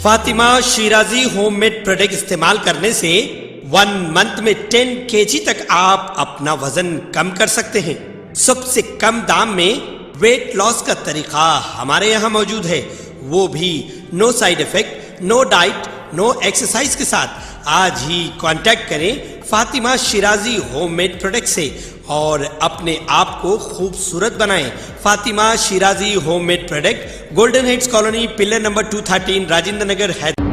Fatima Shirazi homemade product इस्तेमाल करने से 1 मंथ में 10 kg तक आप अपना वजन कम कर सकते हैं। सबसे कम दाम में वेट लॉस का तरीका हमारे यहाँ मौजूद है, वो भी no side effect, no diet, no exercise के साथ। आज ही कांटेक्ट करें फातिमा शिराजी होममेड प्रोडक्ट से और अपने आप को खूबसूरत बनाएं। Fatima Shirazi homemade product, golden heads colony, pillar number 213, Rajendra Nagar, Hyderabad.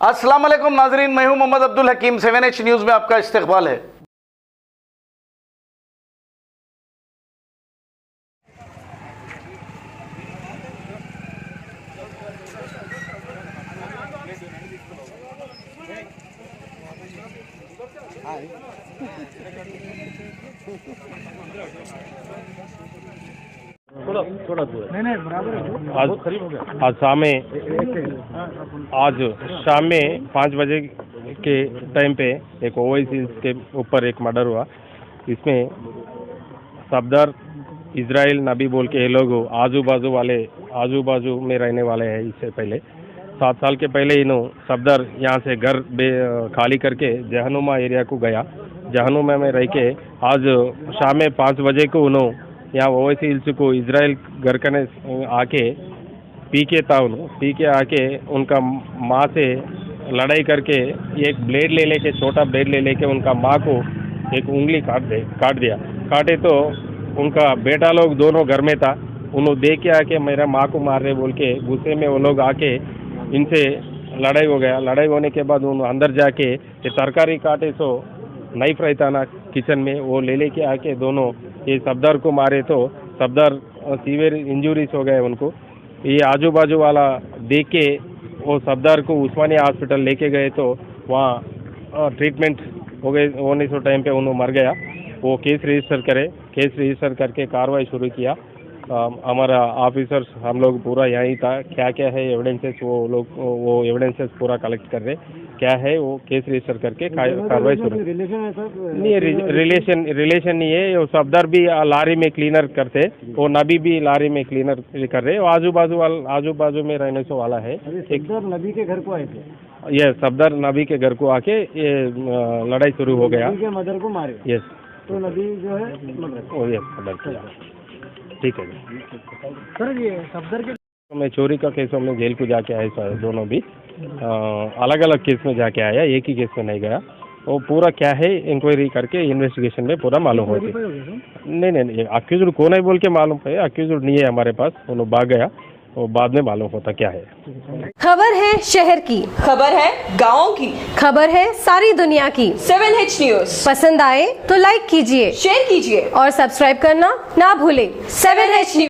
अस्सलाम वालेकुम नाजरीन, मैं हूं मोहम्मद अब्दुल हकीम। 7H न्यूज में आपका इस्तकबाल है। थोड़ा दूर आज शाम में 5 बजे के टाइम पे एक ओवैसी के ऊपर एक मर्डर हुआ। इसमें सफदर, इजराइल, नबी बोल के ये लोग आजू बाजू में रहने वाले हैं। इससे पहले 7 साल के पहले इन्हों सफदर यहाँ से घर खाली करके जहनुमा एरिया को गया। जहनुमा में रह के आज शाम में 5 बजे को उन्होंने यहाँ ओवैसी हिल्स को इजराइल घर करने आके पी के आके उनका माँ से लड़ाई करके एक ब्लेड ले लेके, छोटा ब्लेड ले लेके उनका माँ को एक उंगली काट दिया। काटे तो उनका बेटा लोग दोनों घर में था। उन्होंने देख के आके मेरा माँ को मार रहे बोल के गुस्से में वो लोग आके इनसे लड़ाई हो गया। लड़ाई होने के बाद उन्होंने अंदर जाके ये तरकारी काटे सो नाइफ रहता ना किचन में, वो ले लेके आके दोनों ये सफदर को मारे तो सफदर सीवियर इंजरीज हो गए उनको। ये आजू बाजू वाला देख के वो सफदर को उस्मानिया हॉस्पिटल लेके गए तो वहाँ ट्रीटमेंट हो गए। होने से टाइम पे उन्होंने मर गया। वो केस रजिस्टर करके कार्रवाई शुरू किया। हमारा ऑफिसर्स हम लोग पूरा यहीं था। क्या क्या है एविडेंसेस वो एविडेंसेस पूरा कलेक्ट कर रहे, क्या है वो केस रजिस्टर करके कार्रवाई शुरू। नहीं, रिलेशन नहीं है। वो सफदर भी लारी में क्लीनर करते, वो नबी भी लारी में क्लीनर कर रहे। वो आजू बाजू में रहने से वाला है। एक नबी के घर को आए थे। ये सफदर नबी के घर को आके ये लड़ाई शुरू हो गया। मदर को मारे। यस, तो नबी जो है मर्डर किया। ठीक है सर, ये सफदर के मैं चोरी का केसों में जेल को जाके आए सर, दोनों भी अलग अलग केस में जाके आया, एक ही केस में नहीं गया। वो पूरा क्या है इंक्वायरी करके इन्वेस्टिगेशन में पूरा मालूम होती। नहीं, अक्यूज्ड कौन है बोल के मालूम है। अक्यूज्ड नहीं है हमारे पास, वो भाग गया। वो बाद में मालूम होता क्या है। खबर है शहर की, खबर है गाँव की, खबर है सारी दुनिया की। 7H न्यूज पसंद आए तो लाइक कीजिए, शेयर कीजिए और सब्सक्राइब करना ना भूलें। 7H news.